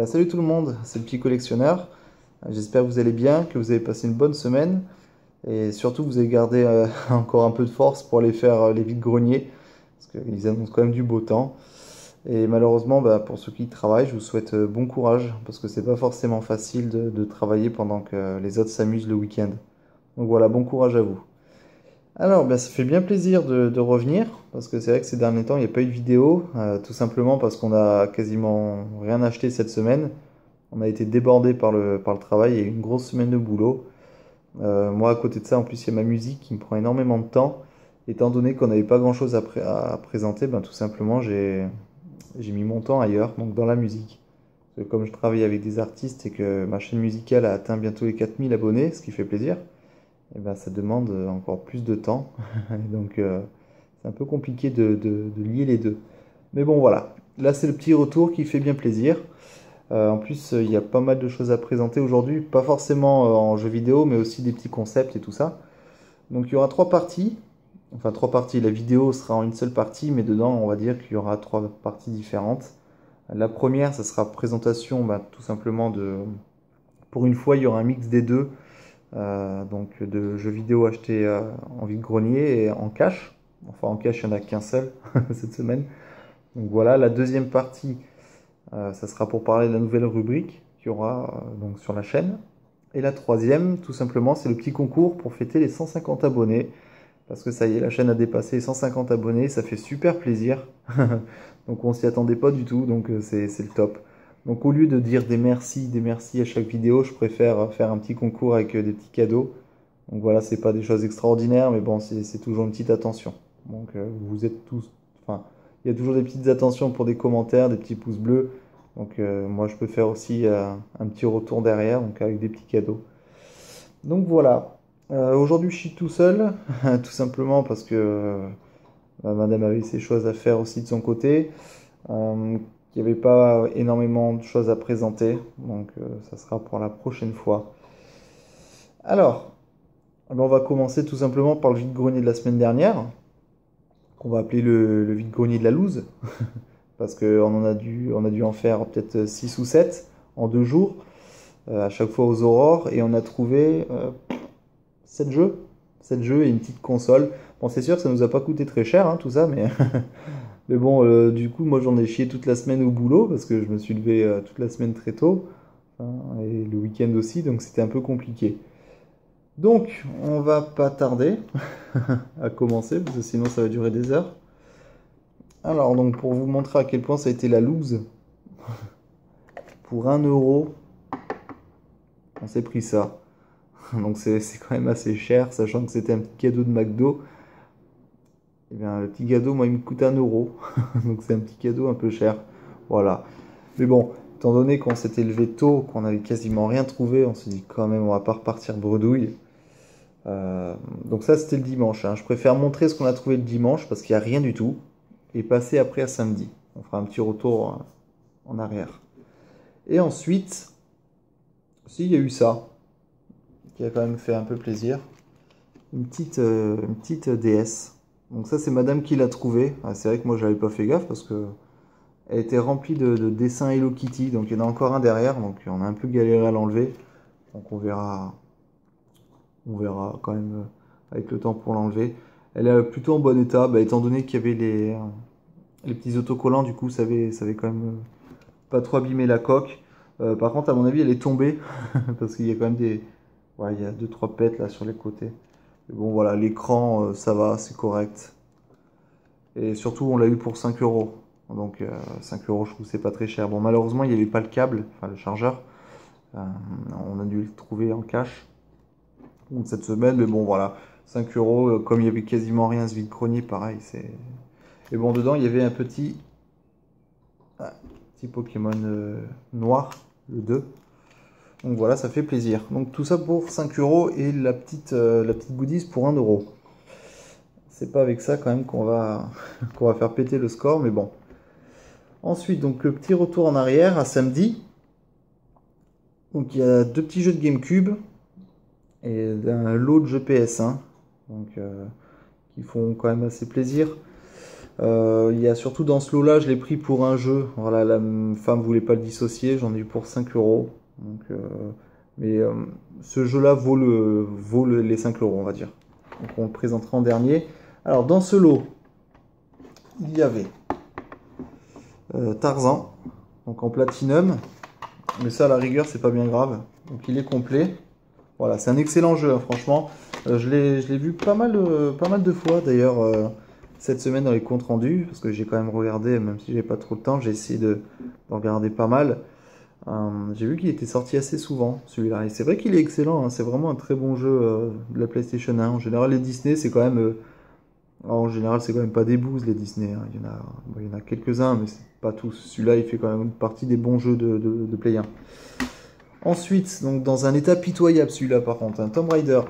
Salut tout le monde, c'est le petit collectionneur. J'espère que vous allez bien, que vous avez passé une bonne semaine et surtout que vous avez gardé encore un peu de force pour aller faire les vides-greniers parce qu'ils annoncent quand même du beau temps. Et malheureusement, pour ceux qui travaillent, je vous souhaite bon courage parce que c'est pas forcément facile de travailler pendant que les autres s'amusent le week-end. Donc voilà, bon courage à vous. Alors, ça fait bien plaisir de revenir, parce que c'est vrai que ces derniers temps, il n'y a pas eu de vidéo, tout simplement parce qu'on a quasiment rien acheté cette semaine. On a été débordé par le travail, il y a eu une grosse semaine de boulot. Moi, à côté de ça, en plus, il y a ma musique qui me prend énormément de temps. Étant donné qu'on n'avait pas grand-chose à présenter, tout simplement, j'ai mis mon temps ailleurs, donc dans la musique. Parce que comme je travaille avec des artistes et que ma chaîne musicale a atteint bientôt les 4000 abonnés, ce qui fait plaisir, ça demande encore plus de temps. Donc, c'est un peu compliqué de lier les deux. Mais bon, voilà. Là, c'est le petit retour qui fait bien plaisir. En plus, il y a pas mal de choses à présenter aujourd'hui, pas forcément en jeu vidéo, mais aussi des petits concepts et tout ça. Donc il y aura trois parties, enfin trois parties, la vidéo sera en une seule partie, mais dedans on va dire qu'il y aura trois parties différentes. La première, ça sera présentation tout simplement de... Pour une fois, il y aura un mix des deux, donc de jeux vidéo achetés en vide-grenier et en cash. Enfin en cash, il n'y en a qu'un seul cette semaine. Donc voilà, la deuxième partie, ça sera pour parler de la nouvelle rubrique qu'il y aura donc sur la chaîne. Et la troisième, tout simplement, c'est le petit concours pour fêter les 150 abonnés. Parce que ça y est, la chaîne a dépassé les 150 abonnés, ça fait super plaisir. Donc on s'y attendait pas du tout, donc c'est le top. Donc au lieu de dire des merci à chaque vidéo, je préfère faire un petit concours avec des petits cadeaux. Donc voilà, c'est pas des choses extraordinaires, mais bon, c'est toujours une petite attention. Donc vous êtes tous... Enfin, il y a toujours des petites attentions pour des commentaires, des petits pouces bleus. Donc moi je peux faire aussi un petit retour derrière, donc avec des petits cadeaux. Donc voilà. Aujourd'hui je suis tout seul, tout simplement parce que madame avait ses choses à faire aussi de son côté. Il n'y avait pas énormément de choses à présenter, donc ça sera pour la prochaine fois. Alors, on va commencer tout simplement par le vide-grenier de la semaine dernière, qu'on va appeler le vide-grenier de la loose. Parce on a dû en faire peut-être 6 ou 7 en 2 jours, à chaque fois aux aurores, et on a trouvé 7 jeux, 7 jeux et une petite console. Bon, c'est sûr que ça nous a pas coûté très cher, hein, tout ça, mais, mais bon, du coup, moi j'en ai chié toute la semaine au boulot, parce que je me suis levé toute la semaine très tôt, hein, et le week-end aussi, donc c'était un peu compliqué. Donc, on va pas tarder à commencer, parce que sinon ça va durer des heures. Alors, donc, pour vous montrer à quel point ça a été la loose, pour 1 euro, on s'est pris ça. Donc c'est quand même assez cher, sachant que c'était un petit cadeau de McDo. Et bien, le petit cadeau, moi, il me coûte 1 euro. Donc c'est un petit cadeau un peu cher. Voilà. Mais bon, étant donné qu'on s'était levé tôt, qu'on avait quasiment rien trouvé, on s'est dit quand même, on va pas repartir bredouille. Donc ça, c'était le dimanche, hein. Je préfère montrer ce qu'on a trouvé le dimanche parce qu'il n'y a rien du tout. Et passer après à samedi. On fera un petit retour en arrière. Et ensuite, si, il y a eu ça, qui a quand même fait un peu plaisir. Une petite DS. Donc ça, c'est madame qui l'a trouvé. Ah, c'est vrai que moi, j'avais pas fait gaffe parce que elle était remplie de dessins Hello Kitty. Donc il y en a encore un derrière. Donc on a un peu galéré à l'enlever. Donc on verra quand même avec le temps pour l'enlever. Elle est plutôt en bon état, étant donné qu'il y avait les petits autocollants. Du coup, ça avait quand même pas trop abîmé la coque. Par contre, à mon avis, elle est tombée parce qu'il y a quand même ouais, il y a 2-3 pètes là sur les côtés. Mais bon, voilà, l'écran, ça va, c'est correct. Et surtout, on l'a eu pour 5 euros. Donc, 5 euros, je trouve que c'est pas très cher. Bon, malheureusement, il n'y avait pas le câble, enfin le chargeur. Euh, on a dû le trouver en cash cette semaine. Mais bon, voilà, 5 euros, comme il y avait quasiment rien, ce vide-grenier, pareil. Et bon, dedans, il y avait un petit Pokémon noir, le 2. Donc voilà, ça fait plaisir. Donc tout ça pour 5 euros et la petite goodies pour 1 euro. C'est pas avec ça quand même qu'on va faire péter le score, mais bon. Ensuite, donc le petit retour en arrière à samedi. Donc il y a 2 petits jeux de GameCube et un lot de jeux PS1. Donc qui font quand même assez plaisir. Il y a surtout dans ce lot-là, je l'ai pris pour un jeu. Voilà, la femme voulait pas le dissocier, j'en ai eu pour 5 euros. Donc, mais ce jeu-là vaut les 5 euros, on va dire. Donc on le présentera en dernier. Alors dans ce lot, il y avait Tarzan, donc en platinum. Mais ça, à la rigueur, c'est pas bien grave. Donc il est complet. Voilà, c'est un excellent jeu, hein, franchement. Je l'ai vu pas mal de fois d'ailleurs cette semaine dans les comptes rendus, parce que j'ai quand même regardé, même si j'ai pas trop de temps, j'ai essayé d'en regarder pas mal. J'ai vu qu'il était sorti assez souvent, celui-là. Et c'est vrai qu'il est excellent, hein, c'est vraiment un très bon jeu de la PlayStation 1. En général, les Disney, c'est quand même... en général, c'est quand même pas des boosts, les Disney, hein. Il y en a quelques-uns, mais c'est pas tous. Celui-là, il fait quand même partie des bons jeux de Play 1. Ensuite, donc dans un état pitoyable, celui-là par contre, un Tomb Raider.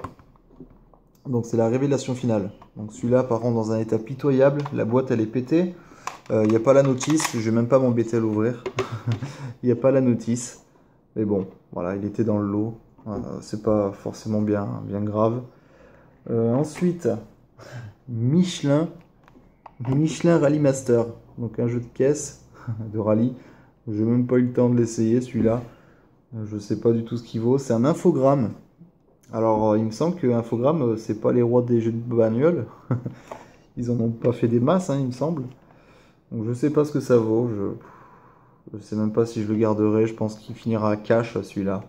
Donc c'est la révélation finale. Donc celui-là par contre dans un état pitoyable, la boîte elle est pétée. Il n'y a pas la notice, je vais même pas m'embêter à l'ouvrir. Il n'y a pas la notice. Mais bon, voilà, il était dans le lot. C'est pas forcément bien grave. Ensuite, Michelin Rally Master. Donc un jeu de caisse de rallye. J'ai même pas eu le temps de l'essayer celui-là. Je sais pas du tout ce qu'il vaut. C'est un infogramme. Alors, il me semble que infogramme, c'est pas les rois des jeux de bagnole. Ils en ont pas fait des masses, hein, il me semble. Donc, je sais pas ce que ça vaut. Je sais même pas si je le garderai. Je pense qu'il finira à cash, celui-là.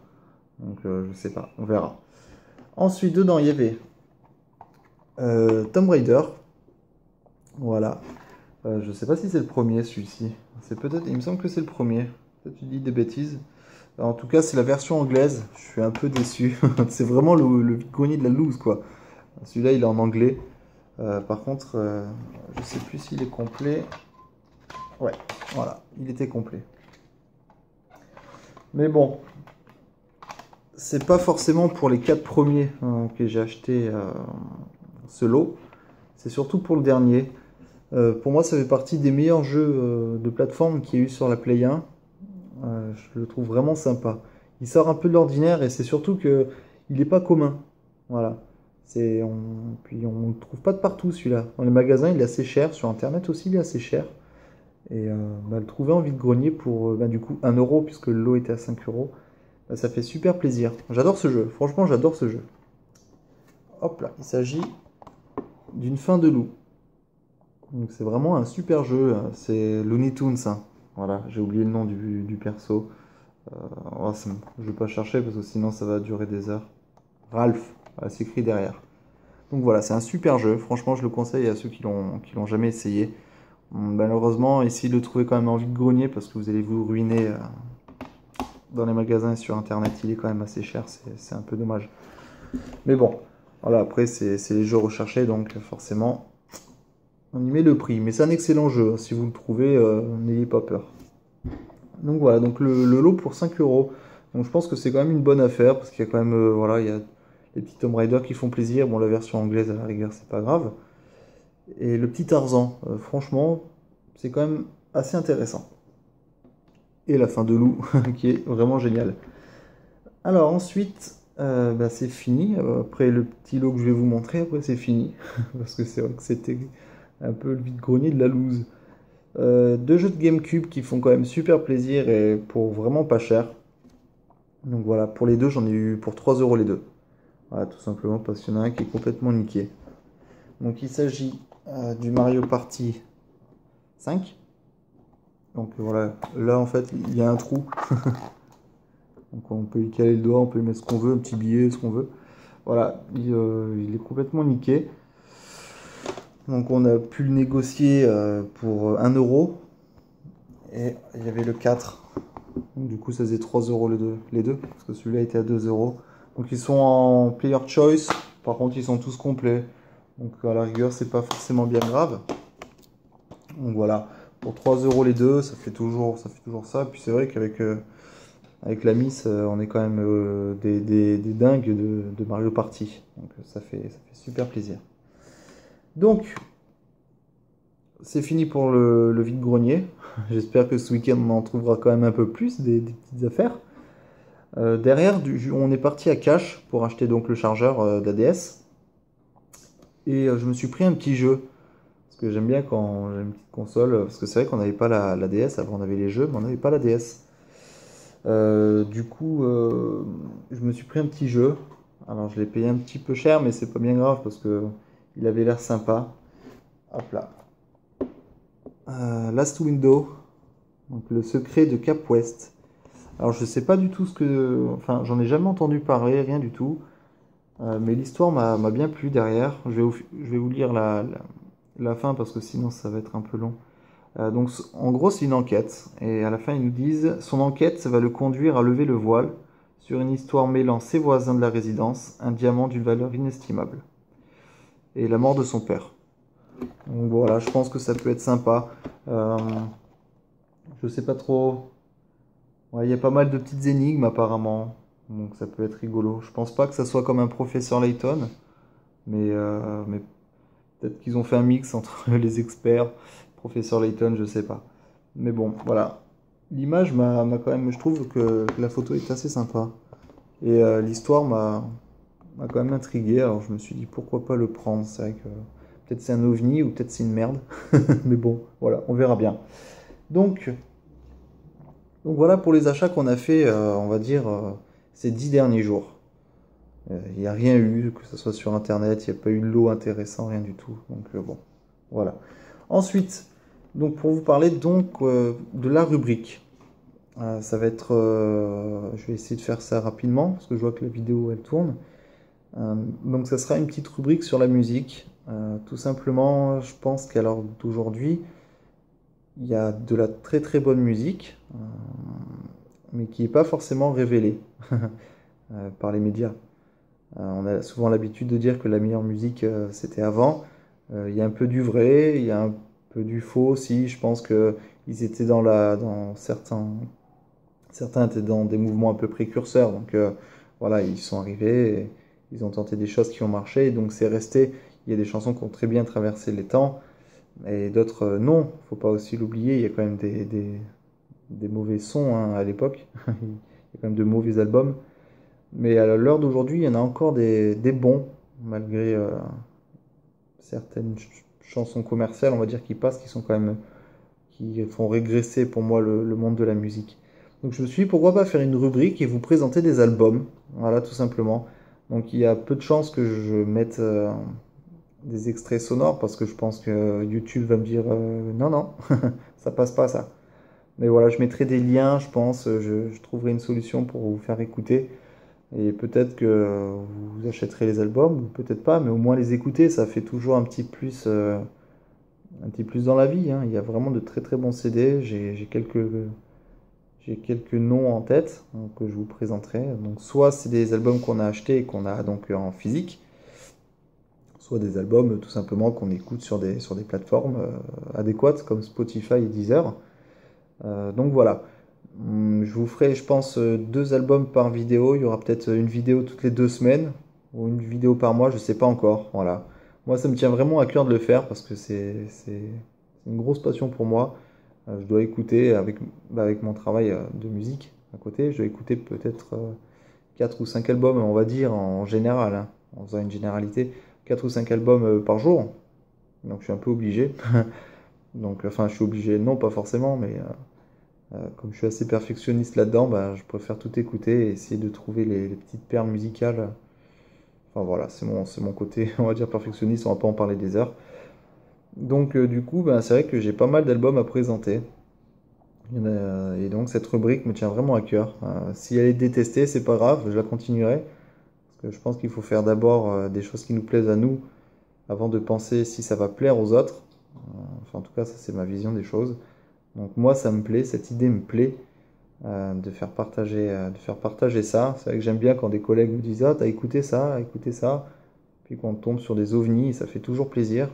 Donc, je sais pas. On verra. Ensuite, dedans, il y avait Tomb Raider. Voilà. Je sais pas si c'est le premier, celui-ci. C'est peut-être... Il me semble que c'est le premier. Peut-être tu dis des bêtises. En tout cas, c'est la version anglaise. Je suis un peu déçu. C'est vraiment le vide-grenier de la loose, quoi. Celui-là, il est en anglais. Par contre, je sais plus s'il est complet. Ouais, voilà, il était complet. Mais bon, c'est pas forcément pour les 4 premiers que j'ai acheté ce lot. C'est surtout pour le dernier. Pour moi, ça fait partie des meilleurs jeux de plateforme qu'il y a eu sur la Play 1. Je le trouve vraiment sympa. Il sort un peu de l'ordinaire et c'est surtout que il n'est pas commun. Voilà. Puis on ne le trouve pas de partout celui-là. Dans les magasins, il est assez cher. Sur internet aussi, il est assez cher. Et le trouver en vide-grenier pour du coup 1 euro, puisque le lot était à 5 euros, ça fait super plaisir. J'adore ce jeu. Franchement, j'adore ce jeu. Hop là, il s'agit d'une fin de loup. Donc c'est vraiment un super jeu. C'est Looney Tunes, hein. Voilà, j'ai oublié le nom du perso. Je vais pas chercher parce que sinon ça va durer des heures. Ralph, voilà, c'est écrit derrière. Donc voilà, c'est un super jeu. Franchement, je le conseille à ceux qui l'ont jamais essayé. Malheureusement, essayez de le trouver quand même en vide-grenier parce que vous allez vous ruiner dans les magasins et sur internet. Il est quand même assez cher, c'est un peu dommage. Mais bon, voilà, après c'est les jeux recherchés, donc forcément on y met le prix. Mais c'est un excellent jeu, si vous le trouvez, n'ayez pas peur. Donc voilà, donc le lot pour 5 euros. Donc je pense que c'est quand même une bonne affaire parce qu'il y a quand même, voilà, il y a les petits Tomb Raider qui font plaisir. Bon, la version anglaise à la rigueur, c'est pas grave. Et le petit Tarzan, franchement, c'est quand même assez intéressant. Et la fin de loup, qui est vraiment géniale. Alors ensuite, c'est fini. Après le petit lot que je vais vous montrer, après c'est fini. Parce que c'est vrai que c'était un peu le vide-grenier de la loose. 2 jeux de GameCube qui font quand même super plaisir et pour vraiment pas cher. Donc voilà, pour les deux, j'en ai eu pour 3 euros les deux. Voilà, tout simplement parce qu'il y en a un qui est complètement niqué. Donc il s'agit du Mario Party 5. Donc voilà, là en fait il y a un trou. Donc on peut y caler le doigt, on peut y mettre ce qu'on veut, un petit billet, ce qu'on veut. Voilà, il est complètement niqué. Donc on a pu le négocier pour 1 euro. Et il y avait le 4. Donc, du coup ça faisait 3 euros les deux. Parce que celui-là était à 2 euros. Donc ils sont en player choice. Par contre ils sont tous complets. Donc à la rigueur c'est pas forcément bien grave. Donc voilà. Pour 3 euros les deux, ça fait toujours ça. Puis c'est vrai qu'avec avec la Miss, on est quand même des dingues de Mario Party. Donc ça fait super plaisir. Donc, c'est fini pour le vide-grenier. J'espère que ce week-end, on en trouvera quand même un peu plus, des petites affaires. Derrière, on est parti à Cash pour acheter donc le chargeur de la DS. Et je me suis pris un petit jeu. Parce que j'aime bien quand j'ai une petite console, parce que c'est vrai qu'on n'avait pas la DS, avant on avait les jeux, mais on n'avait pas la DS. Du coup, je me suis pris un petit jeu. Alors je l'ai payé un petit peu cher, mais c'est pas bien grave parce que il avait l'air sympa. Hop là. Last Window, donc le secret de Cap West. Alors je sais pas du tout ce que... Enfin, j'en ai jamais entendu parler, rien du tout. Mais l'histoire m'a bien plu derrière. Je vais vous lire la fin parce que sinon ça va être un peu long. Donc en gros c'est une enquête. Et à la fin ils nous disent, son enquête va le conduire à lever le voile sur une histoire mêlant ses voisins de la résidence, un diamant d'une valeur inestimable, et la mort de son père. Donc voilà, je pense que ça peut être sympa. Euh, je sais pas trop. Ouais, il y a pas mal de petites énigmes apparemment, donc ça peut être rigolo. Je pense pas que ça soit comme un professeur Layton, mais peut-être qu'ils ont fait un mix entre les experts, professeur Layton, je sais pas. Mais bon, voilà. L'image m'a quand même, je trouve que la photo est assez sympa. Et l'histoire m'a quand même intrigué, alors je me suis dit pourquoi pas le prendre. C'est vrai que peut-être c'est un ovni ou peut-être c'est une merde. Mais bon, voilà, on verra bien. Donc, donc voilà pour les achats qu'on a fait, on va dire, ces 10 derniers jours. Il n'y a rien eu, que ce soit sur internet, il n'y a pas eu de lot intéressant, rien du tout. Donc bon, voilà. Ensuite, donc pour vous parler donc de la rubrique. Ça va être, je vais essayer de faire ça rapidement parce que je vois que la vidéo elle tourne. Donc ça sera une petite rubrique sur la musique. Tout simplement, je pense qu'à l'heure d'aujourd'hui, il y a de la très très bonne musique, mais qui n'est pas forcément révélée par les médias. On a souvent l'habitude de dire que la meilleure musique c'était avant. Il y a un peu du vrai, il y a un peu du faux aussi. Je pense que ils étaient dans certains étaient dans des mouvements un peu précurseurs. Donc voilà, ils sont arrivés, et ils ont tenté des choses qui ont marché. Donc c'est resté. Il y a des chansons qui ont très bien traversé les temps et d'autres non. Faut pas aussi l'oublier. Il y a quand même des mauvais sons hein, à l'époque. Il y a quand même de mauvais albums. Mais à l'heure d'aujourd'hui, il y en a encore des bons, malgré certaines chansons commerciales, on va dire, qui passent, qui sont quand même, qui font régresser pour moi le monde de la musique. Donc je me suis dit, pourquoi pas faire une rubrique et vous présenter des albums, voilà, tout simplement. Donc il y a peu de chances que je mette des extraits sonores, parce que je pense que YouTube va me dire, non, non, ça passe pas ça. Mais voilà, je mettrai des liens, je pense, je trouverai une solution pour vous faire écouter. Et peut-être que vous achèterez les albums, ou peut-être pas, mais au moins les écouter, ça fait toujours un petit plus dans la vie. Hein. Il y a vraiment de très très bons CD. J'ai quelques noms en tête donc, que je vous présenterai. Donc soit c'est des albums qu'on a achetés et qu'on a donc en physique, soit des albums tout simplement qu'on écoute sur des plateformes adéquates comme Spotify et Deezer. Donc voilà. Je vous ferai, je pense, 2 albums par vidéo. Il y aura peut-être une vidéo toutes les 2 semaines ou une vidéo par mois, je sais pas encore. Voilà. Moi, ça me tient vraiment à cœur de le faire parce que c'est une grosse passion pour moi. Je dois écouter avec mon travail de musique à côté. Je dois écouter peut-être 4 ou 5 albums, on va dire, en général, hein, en faisant une généralité. 4 ou 5 albums par jour. Donc, je suis un peu obligé. Donc, enfin, je suis obligé, non, pas forcément, mais comme je suis assez perfectionniste là-dedans, bah, je préfère tout écouter et essayer de trouver les petites perles musicales. Enfin voilà, c'est mon côté, on va dire perfectionniste, on va pas en parler des heures. Donc du coup, bah, c'est vrai que j'ai pas mal d'albums à présenter. Et donc cette rubrique me tient vraiment à cœur. Si elle est détestée, c'est pas grave, je la continuerai. Parce que je pense qu'il faut faire d'abord des choses qui nous plaisent à nous, avant de penser si ça va plaire aux autres. Enfin en tout cas, ça c'est ma vision des choses. Donc moi, ça me plaît, cette idée me plaît de faire partager ça. C'est vrai que j'aime bien quand des collègues me disent ah t'as écouté ça, puis qu'on tombe sur des ovnis, ça fait toujours plaisir.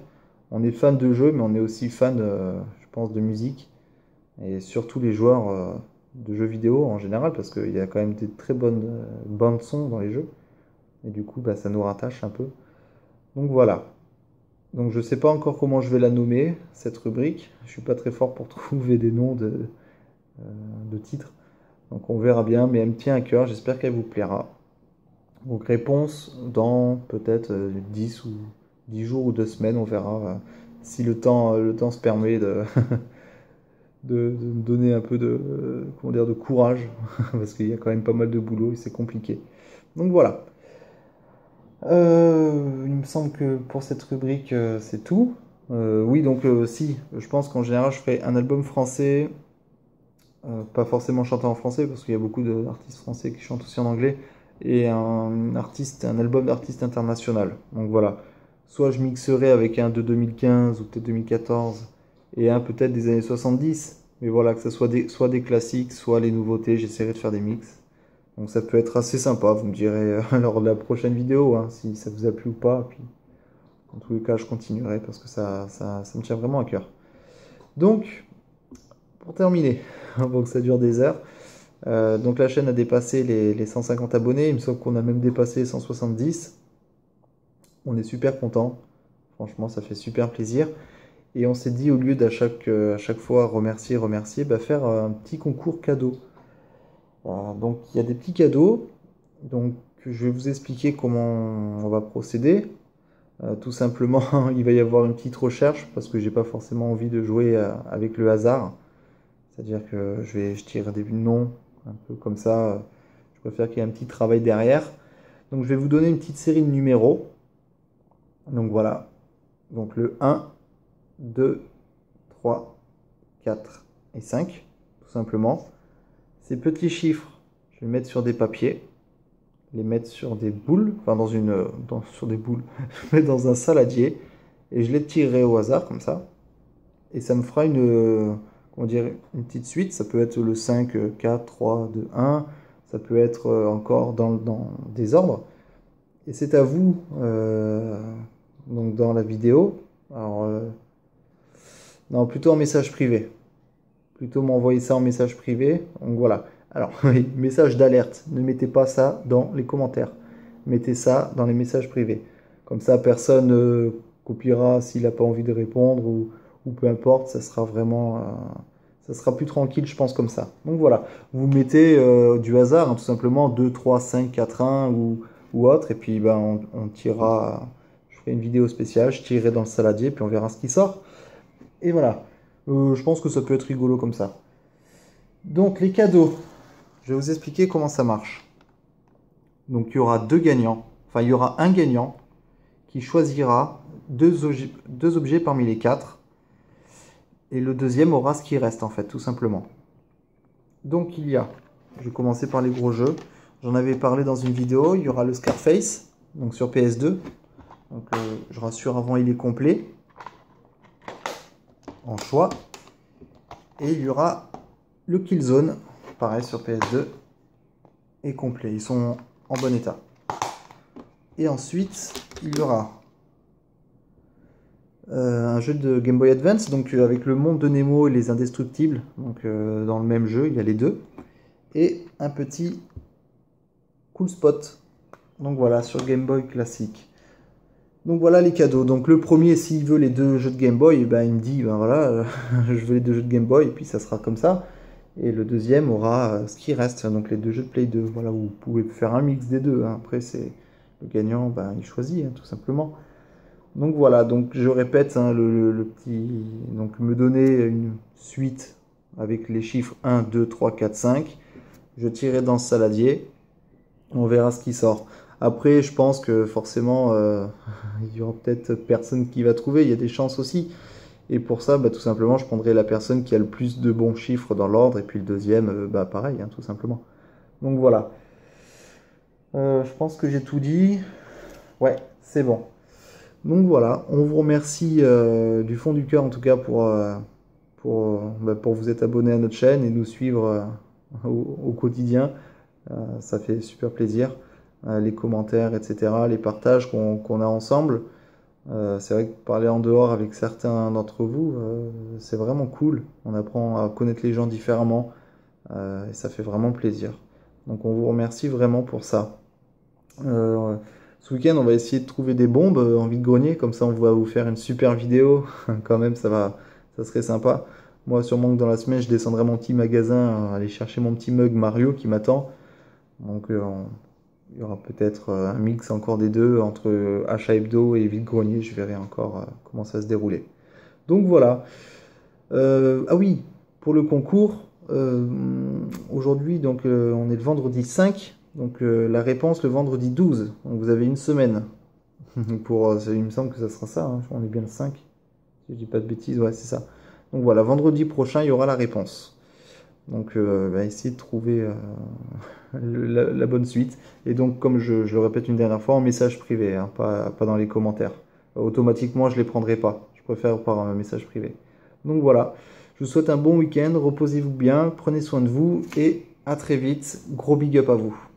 On est fan de jeux, mais on est aussi fan, je pense, de musique et surtout les joueurs de jeux vidéo en général, parce qu'il y a quand même des très bonnes bandes son dans les jeux et du coup bah, ça nous rattache un peu. Donc voilà. Donc je sais pas encore comment je vais la nommer, cette rubrique. Je suis pas très fort pour trouver des noms de titres. Donc on verra bien, mais elle me tient à cœur, j'espère qu'elle vous plaira. Donc réponse dans peut-être 10 jours ou 2 semaines, on verra si le temps se permet de me donner un peu comment dire, de courage, parce qu'il y a quand même pas mal de boulot et c'est compliqué. Donc voilà. Il me semble que pour cette rubrique, c'est tout. Oui, donc si, je pense qu'en général, je ferai un album français, pas forcément chanté en français, parce qu'il y a beaucoup d'artistes français qui chantent aussi en anglais, et un album d'artiste international. Donc voilà. Soit je mixerai avec un de 2015 ou peut-être 2014, et un peut-être des années 70. Mais voilà, que ce soit des classiques, soit les nouveautés, j'essaierai de faire des mix. Donc ça peut être assez sympa, vous me direz lors de la prochaine vidéo, hein, si ça vous a plu ou pas. Puis, en tous les cas, je continuerai parce que ça me tient vraiment à cœur. Donc, pour terminer, avant que ça dure des heures, donc la chaîne a dépassé les 150 abonnés, il me semble qu'on a même dépassé les 170. On est super content, franchement ça fait super plaisir. Et on s'est dit, au lieu à chaque fois remercier, bah, faire un petit concours cadeau. Donc il y a des petits cadeaux, donc je vais vous expliquer comment on va procéder. Tout simplement, il va y avoir une petite recherche parce que j'ai pas forcément envie de jouer avec le hasard. C'est-à-dire que je tire des noms un peu comme ça. Je préfère qu'il y ait un petit travail derrière. Donc je vais vous donner une petite série de numéros. Donc voilà. Donc le 1, 2, 3, 4 et 5, tout simplement. Ces petits chiffres, je vais les mettre sur des papiers, les mettre sur des boules, enfin sur des boules, je vais mettre dans un saladier et je les tirerai au hasard comme ça. Et ça me fera comment dire, une petite suite. Ça peut être le 5, 4, 3, 2, 1. Ça peut être encore dans des ordres. Et c'est à vous, donc dans la vidéo. Alors, non, plutôt en message privé. Plutôt m'envoyer ça en message privé. Donc voilà. Alors, message d'alerte. Ne mettez pas ça dans les commentaires. Mettez ça dans les messages privés. Comme ça, personne ne copiera s'il n'a pas envie de répondre ou peu importe. Ça sera vraiment... ça sera plus tranquille, je pense, comme ça. Donc voilà. Vous mettez du hasard, hein, tout simplement 2, 3, 5, 4, 1 ou autre. Et puis, ben, on tirera... Je ferai une vidéo spéciale. Je tirerai dans le saladier, puis on verra ce qui sort. Et voilà. Je pense que ça peut être rigolo comme ça. Donc les cadeaux, je vais vous expliquer comment ça marche. Donc il y aura deux gagnants, enfin il y aura un gagnant qui choisira deux objets parmi les quatre. Et le deuxième aura ce qui reste en fait, tout simplement. Donc je vais commencer par les gros jeux. J'en avais parlé dans une vidéo, il y aura le Scarface, donc sur PS2. Donc je rassure, avant il est complet. En choix. Et il y aura le Killzone, pareil sur PS2, est complet. Ils sont en bon état. Et ensuite, il y aura un jeu de Game Boy Advance, donc avec le monde de Nemo et les Indestructibles. Donc dans le même jeu, il y a les deux. Et un petit Cool Spot. Donc voilà, sur Game Boy classique. Donc voilà les cadeaux. Donc le premier, s'il veut les deux jeux de Game Boy, ben, il me dit, ben voilà, je veux les deux jeux de Game Boy, et puis ça sera comme ça. Et le deuxième aura ce qui reste, donc les deux jeux de Play 2. Voilà, vous pouvez faire un mix des deux. Hein. Après, c'est le gagnant, ben, il choisit, hein, tout simplement. Donc voilà, donc je répète, hein, le petit... Donc me donner une suite avec les chiffres 1, 2, 3, 4, 5. Je tirerai dans ce saladier. On verra ce qui sort. Après, je pense que forcément, il y aura peut-être personne qui va trouver. Il y a des chances aussi. Et pour ça, bah, tout simplement, je prendrai la personne qui a le plus de bons chiffres dans l'ordre. Et puis le deuxième, bah, pareil, hein, tout simplement. Donc voilà. Je pense que j'ai tout dit. Ouais, c'est bon. Donc voilà, on vous remercie du fond du cœur en tout cas pour vous être abonné à notre chaîne et nous suivre au quotidien. Ça fait super plaisir. Les commentaires, etc., les partages qu'on a ensemble. C'est vrai que parler en dehors avec certains d'entre vous, c'est vraiment cool. On apprend à connaître les gens différemment et ça fait vraiment plaisir. Donc on vous remercie vraiment pour ça. Ce week-end, on va essayer de trouver des bombes en vide-grenier, comme ça on va vous faire une super vidéo. Quand même, ça serait sympa. Moi, sûrement que dans la semaine, je descendrai mon petit magasin, aller chercher mon petit mug Mario qui m'attend. Donc il y aura peut-être un mix encore des deux entre achat hebdo et vide-grenier. Je verrai encore comment ça va se dérouler. Donc voilà. Ah oui, pour le concours, aujourd'hui, donc on est le vendredi 5, donc la réponse le vendredi 12. Donc vous avez une semaine. Il me semble que ça sera ça, hein. On est bien le 5. Si je dis pas de bêtises, ouais, c'est ça. Donc voilà, vendredi prochain, il y aura la réponse. Donc essayez de trouver la bonne suite. Et donc, comme je le répète une dernière fois, en message privé, hein, pas dans les commentaires. Automatiquement, je ne les prendrai pas. Je préfère par un message privé. Donc voilà, je vous souhaite un bon week-end, reposez-vous bien, prenez soin de vous et à très vite. Gros big up à vous.